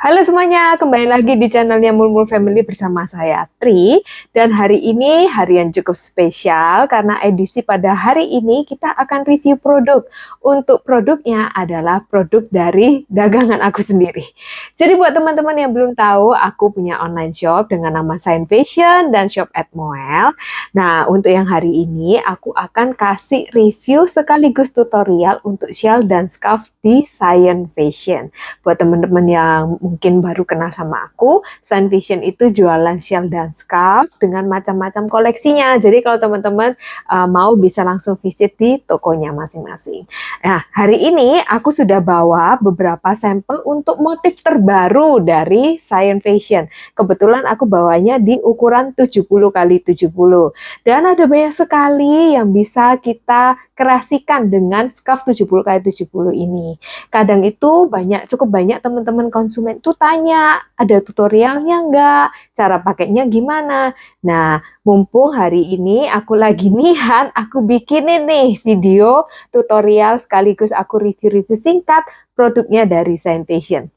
Halo semuanya, kembali lagi di channelnya Mulmul Family bersama saya Tri. Dan hari ini hari yang cukup spesial karena edisi pada hari ini kita akan review produk. Untuk produknya adalah produk dari dagangan aku sendiri. Jadi buat teman-teman yang belum tahu, aku punya online shop dengan nama Shine Fashion dan Shop at Moel. Nah, untuk yang hari ini aku akan kasih review sekaligus tutorial untuk shawl dan scarf di Shine Fashion. Buat teman-teman yang mungkin baru kenal sama aku, Shine Fashion itu jualan shawl dan scarf dengan macam-macam koleksinya. Jadi kalau teman-teman mau bisa langsung visit di tokonya masing-masing. Nah, hari ini aku sudah bawa beberapa sampel untuk motif terbaru dari Shine Fashion. Kebetulan aku bawanya di ukuran 70 kali 70. Dan ada banyak sekali yang bisa kita kreasikan dengan scarf 70 kali 70 ini. Kadang itu cukup banyak teman-teman konsumen tuh tanya, ada tutorialnya nggak? Cara pakainya gimana? Nah, mumpung hari ini aku lagi niat, aku bikinin nih video tutorial sekaligus aku review-review singkat produknya dari Shine Fashion.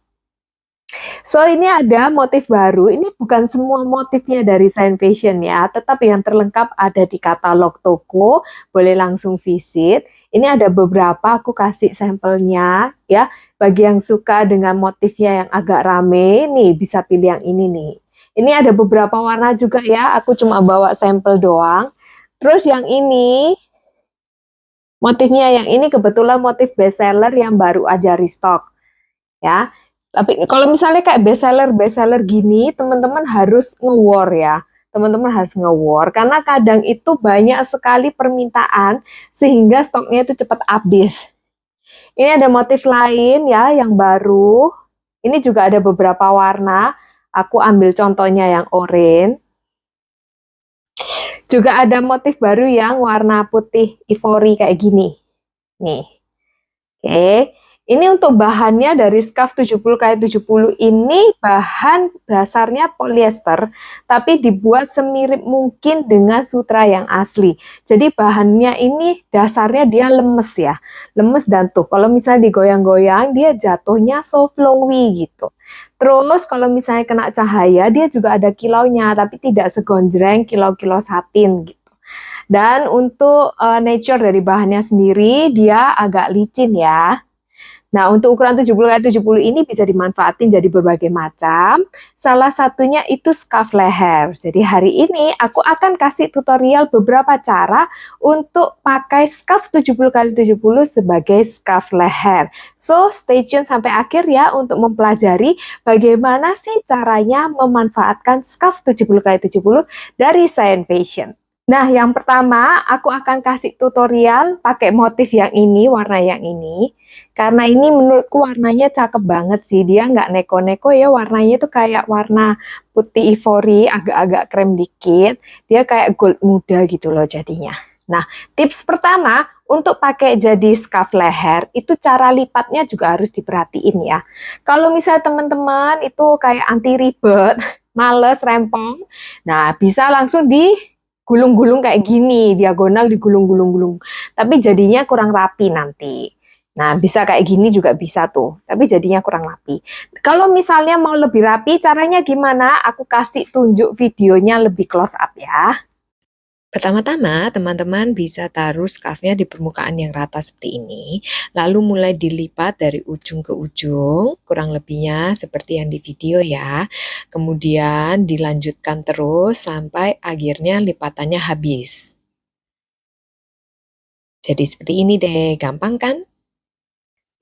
So, ini ada motif baru. Ini bukan semua motifnya dari Shine Fashion ya, tetapi yang terlengkap ada di katalog toko. Boleh langsung visit. Ini ada beberapa, aku kasih sampelnya ya. Bagi yang suka dengan motifnya yang agak rame, nih bisa pilih yang ini nih. Ini ada beberapa warna juga ya, aku cuma bawa sampel doang. Terus yang ini, motifnya yang ini kebetulan motif bestseller yang baru aja restock ya. Tapi kalau misalnya kayak bestseller gini, teman-teman harus nge-war ya. Teman-teman harus nge-war karena kadang itu banyak sekali permintaan sehingga stoknya itu cepat habis. Ini ada motif lain ya yang baru. Ini juga ada beberapa warna. Aku ambil contohnya yang oranye. Juga ada motif baru yang warna putih ivory kayak gini. Nih. Oke. Ini untuk bahannya dari scarf 70 kali 70 ini bahan dasarnya polyester, tapi dibuat semirip mungkin dengan sutra yang asli. Jadi bahannya ini dasarnya dia lemes ya, lemes dan tuh kalau misalnya digoyang-goyang dia jatuhnya so flowy gitu. Terus kalau misalnya kena cahaya dia juga ada kilaunya, tapi tidak segonjreng kilau-kilau satin gitu. Dan untuk nature dari bahannya sendiri dia agak licin ya. Nah, untuk ukuran 70 kali 70 ini bisa dimanfaatin jadi berbagai macam. Salah satunya itu scarf leher. Jadi hari ini aku akan kasih tutorial beberapa cara untuk pakai scarf 70 kali 70 sebagai scarf leher. So, stay tune sampai akhir ya untuk mempelajari bagaimana sih caranya memanfaatkan scarf 70 kali 70 dari Shine Fashion. Nah, yang pertama aku akan kasih tutorial pakai motif yang ini, warna yang ini. Karena ini menurutku warnanya cakep banget sih. Dia nggak neko-neko ya, warnanya tuh kayak warna putih ivory, agak-agak krem dikit. Dia kayak gold muda gitu loh jadinya. Nah, tips pertama untuk pakai jadi scarf leher, itu cara lipatnya juga harus diperhatiin ya. Kalau misalnya teman-teman itu kayak anti ribet, males, rempong, nah bisa langsung di gulung-gulung kayak gini, diagonal digulung-gulung-gulung. Tapi jadinya kurang rapi nanti. Nah, bisa kayak gini juga bisa tuh, tapi jadinya kurang rapi. Kalau misalnya mau lebih rapi, caranya gimana? Aku kasih tunjuk videonya lebih close up ya. Pertama-tama, teman-teman bisa taruh scarfnya di permukaan yang rata seperti ini, lalu mulai dilipat dari ujung ke ujung, kurang lebihnya seperti yang di video ya. Kemudian dilanjutkan terus sampai akhirnya lipatannya habis. Jadi seperti ini deh, gampang kan?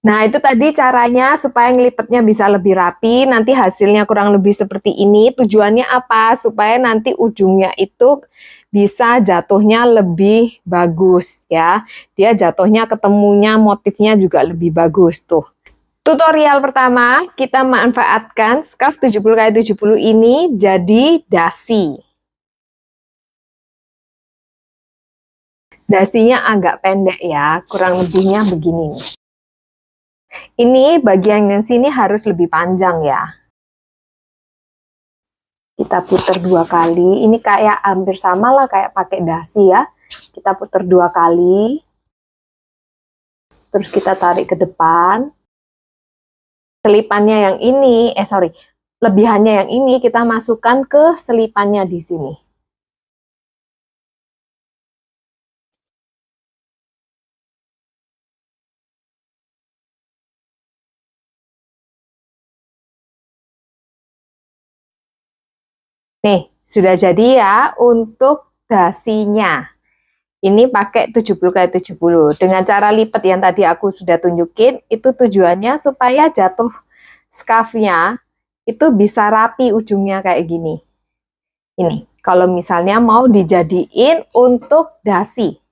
Nah, itu tadi caranya supaya ngelipetnya bisa lebih rapi, nanti hasilnya kurang lebih seperti ini. Tujuannya apa? Supaya nanti ujungnya itu bisa jatuhnya lebih bagus ya. Dia jatuhnya ketemunya motifnya juga lebih bagus tuh. Tutorial pertama, kita manfaatkan scarf 70 kali 70 ini jadi dasi. Dasinya agak pendek ya, kurang lebihnya begini nih. Ini bagian yang sini harus lebih panjang ya. Kita putar 2 kali. Ini kayak hampir sama lah kayak pakai dasi ya. Kita putar 2 kali. Terus kita tarik ke depan. selipannya yang ini, sorry, lebihannya yang ini kita masukkan ke selipannya di sini. Nih, sudah jadi ya untuk dasinya. Ini pakai 70 kali 70. Dengan cara lipat yang tadi aku sudah tunjukin, itu tujuannya supaya jatuh scarf-nya itu bisa rapi ujungnya kayak gini. Ini, kalau misalnya mau dijadiin untuk dasi.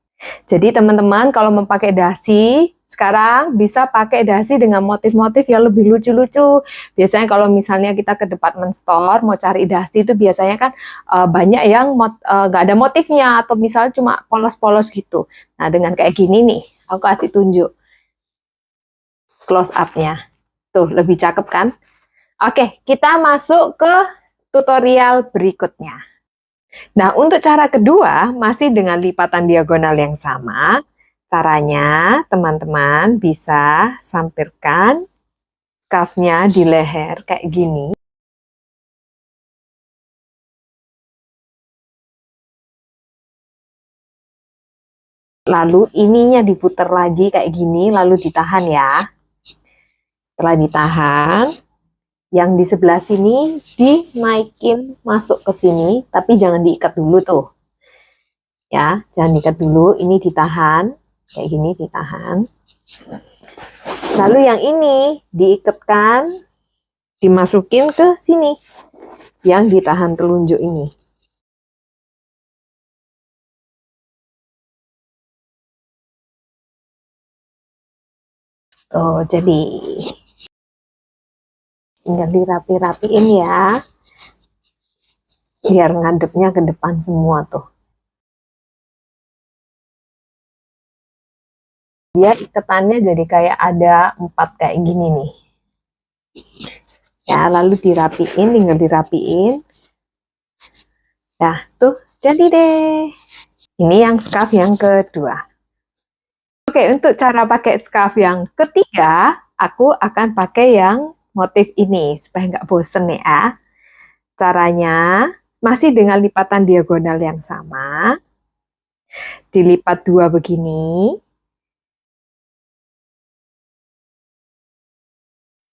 Jadi teman-teman kalau mau pakai dasi, sekarang bisa pakai dasi dengan motif-motif yang lebih lucu-lucu. Biasanya kalau misalnya kita ke department store mau cari dasi itu biasanya kan banyak yang nggak ada motifnya atau misalnya cuma polos-polos gitu. Nah dengan kayak gini nih, aku kasih tunjuk close up-nya. Tuh lebih cakep kan? Oke, kita masuk ke tutorial berikutnya. Nah, untuk cara kedua, masih dengan lipatan diagonal yang sama, caranya teman-teman bisa sampirkan scarf-nya di leher kayak gini. Lalu ininya diputar lagi kayak gini, lalu ditahan ya. Setelah ditahan, yang di sebelah sini dinaikin masuk ke sini, tapi jangan diikat dulu tuh. Ya, jangan diikat dulu, ini ditahan, kayak gini ditahan. Lalu yang ini diikatkan, dimasukin ke sini, yang ditahan telunjuk ini. Oh, jadi tinggal dirapi-rapiin ya, biar ngadepnya ke depan semua tuh. Dia ikatannya jadi kayak ada 4 kayak gini nih. Ya, lalu dirapiin, tinggal dirapiin. Nah, tuh jadi deh. Ini yang scarf yang kedua. Oke, untuk cara pakai scarf yang ketiga, aku akan pakai yang motif ini supaya nggak bosen ya. Caranya masih dengan lipatan diagonal yang sama. Dilipat 2 begini.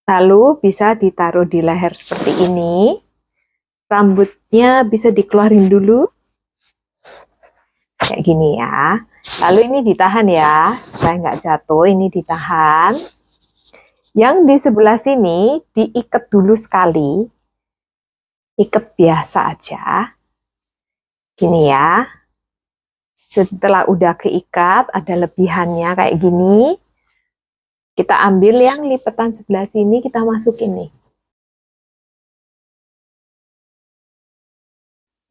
Lalu bisa ditaruh di leher seperti ini. Rambutnya bisa dikeluarin dulu. Kayak gini ya. Lalu ini ditahan ya, supaya nggak jatuh, ini ditahan. Yang di sebelah sini diikat dulu sekali. Ikat biasa aja. Gini ya. Setelah udah keikat, ada lebihannya kayak gini. Kita ambil yang lipatan sebelah sini, kita masukin nih.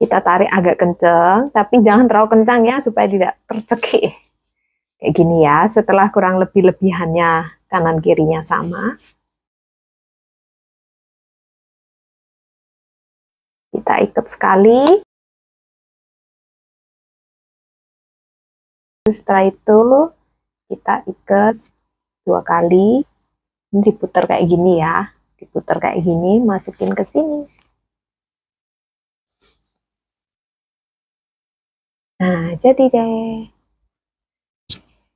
Kita tarik agak kenceng, tapi jangan terlalu kencang ya, supaya tidak tercekik. Kayak gini ya, setelah kurang lebih lebihannya kanan kirinya sama. Kita ikat sekali. Setelah itu kita ikat 2 kali. Ini diputar kayak gini ya. Diputar kayak gini, masukin ke sini. Nah, jadi deh.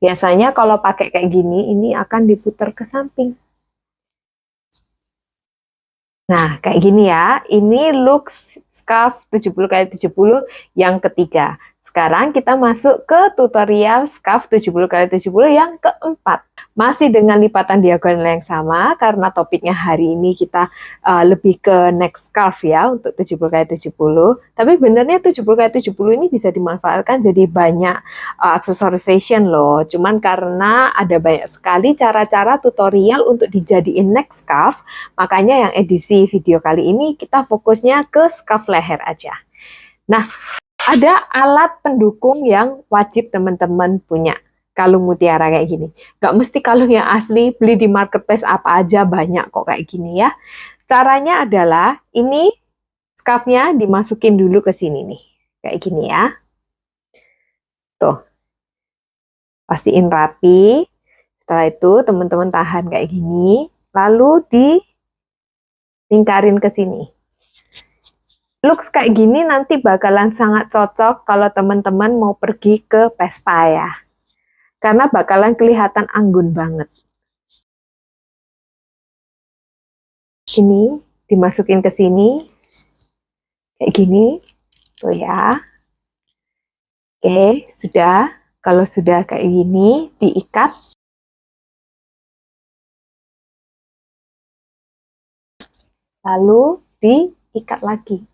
Biasanya kalau pakai kayak gini, ini akan diputar ke samping. Nah, kayak gini ya. Ini look scarf 70 kali 70 yang ketiga. Sekarang kita masuk ke tutorial scarf 70 kali 70 yang keempat. Masih dengan lipatan diagonal yang sama, karena topiknya hari ini kita lebih ke neck scarf ya, untuk 70 kali 70. Tapi benernya 70 kali 70 ini bisa dimanfaatkan jadi banyak aksesoris fashion loh. Cuman karena ada banyak sekali cara-cara tutorial untuk dijadiin neck scarf, makanya yang edisi video kali ini kita fokusnya ke scarf leher aja. Nah, ada alat pendukung yang wajib teman-teman punya. Kalung mutiara kayak gini. Gak mesti kalung yang asli, beli di marketplace apa aja banyak kok kayak gini ya. Caranya adalah ini scarfnya dimasukin dulu ke sini nih. Kayak gini ya. Tuh. Pastiin rapi. Setelah itu teman-teman tahan kayak gini. Lalu lingkarin ke sini. Looks kayak gini nanti bakalan sangat cocok kalau teman-teman mau pergi ke pesta ya. Karena bakalan kelihatan anggun banget. Ini dimasukin ke sini. Kayak gini. Tuh ya. Oke, sudah. Kalau sudah kayak gini, diikat. Lalu diikat lagi.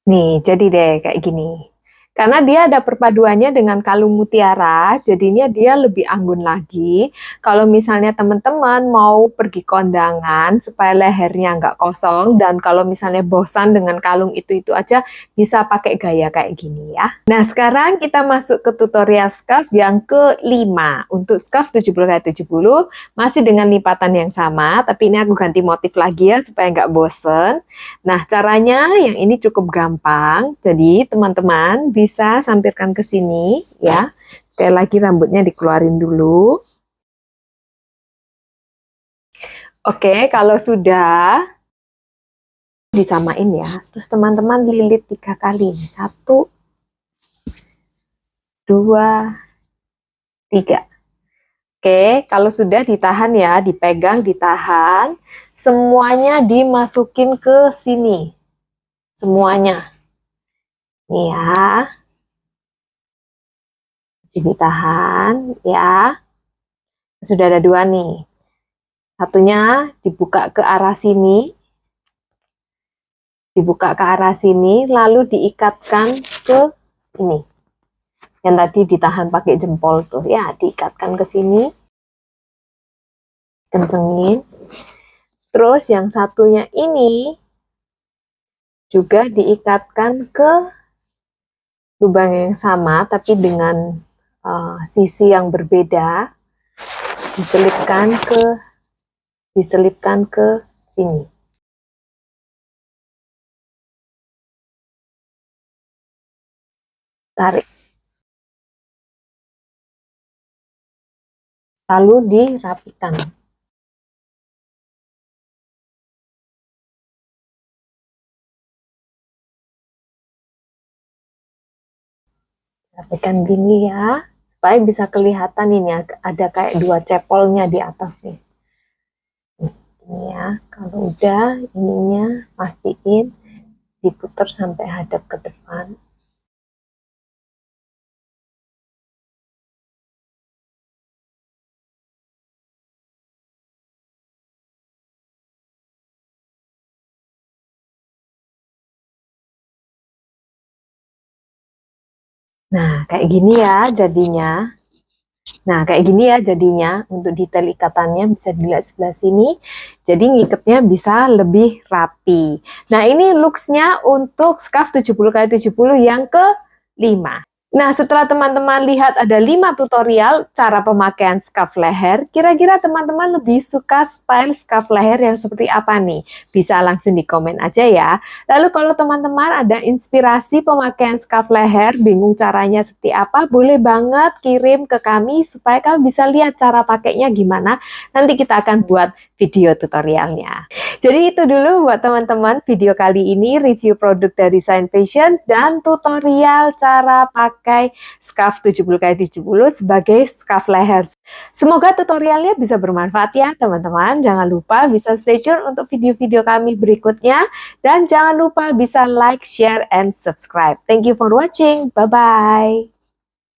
Nih, jadi deh kayak gini. Karena dia ada perpaduannya dengan kalung mutiara, jadinya dia lebih anggun lagi. Kalau misalnya teman-teman mau pergi kondangan supaya lehernya nggak kosong, dan kalau misalnya bosan dengan kalung itu aja, bisa pakai gaya kayak gini ya. Nah, sekarang kita masuk ke tutorial scarf yang kelima. Untuk scarf 70x70, masih dengan lipatan yang sama, tapi ini aku ganti motif lagi ya, supaya nggak bosen. Nah, caranya yang ini cukup gampang. Jadi, teman-teman bisa sampirkan ke sini ya. Sekali lagi rambutnya dikeluarin dulu. Oke, kalau sudah disamain ya. Terus teman-teman lilit 3 kali. 1, 2, 3. Oke, kalau sudah ditahan ya, dipegang, ditahan. Semuanya dimasukin ke sini. Semuanya. Nih ya. Ditahan ya. Sudah ada 2 nih. Satunya dibuka ke arah sini. Dibuka ke arah sini, lalu diikatkan ke ini. Yang tadi ditahan pakai jempol tuh ya, diikatkan ke sini. Kencengin. Terus yang satunya ini juga diikatkan ke lubang yang sama tapi dengan sisi yang berbeda, diselipkan ke sini. Tarik. Lalu dirapikan. Rapikan gini ya, supaya bisa kelihatan ini ada kayak 2 cepolnya di atas nih. Ini ya, kalau udah ininya pastiin diputar sampai hadap ke depan. Nah, kayak gini ya jadinya. Nah, kayak gini ya jadinya. Untuk detail ikatannya bisa dilihat sebelah sini. Jadi ngikatnya bisa lebih rapi. Nah, ini looks-nya untuk scarf 70x70 yang ke-5. Nah, setelah teman-teman lihat ada 5 tutorial cara pemakaian scarf leher, kira-kira teman-teman lebih suka style scarf leher yang seperti apa nih? Bisa langsung di komen aja ya. Lalu kalau teman-teman ada inspirasi pemakaian scarf leher, bingung caranya seperti apa, boleh banget kirim ke kami supaya kami bisa lihat cara pakainya gimana. Nanti kita akan buat video tutorialnya. Jadi itu dulu buat teman-teman video kali ini, review produk dari Shine Fashion dan tutorial cara pakai scarf 70x70 sebagai scarf leher. Semoga tutorialnya bisa bermanfaat ya teman-teman. Jangan lupa bisa stay tune untuk video-video kami berikutnya. Dan jangan lupa bisa like, share, and subscribe. Thank you for watching. Bye-bye.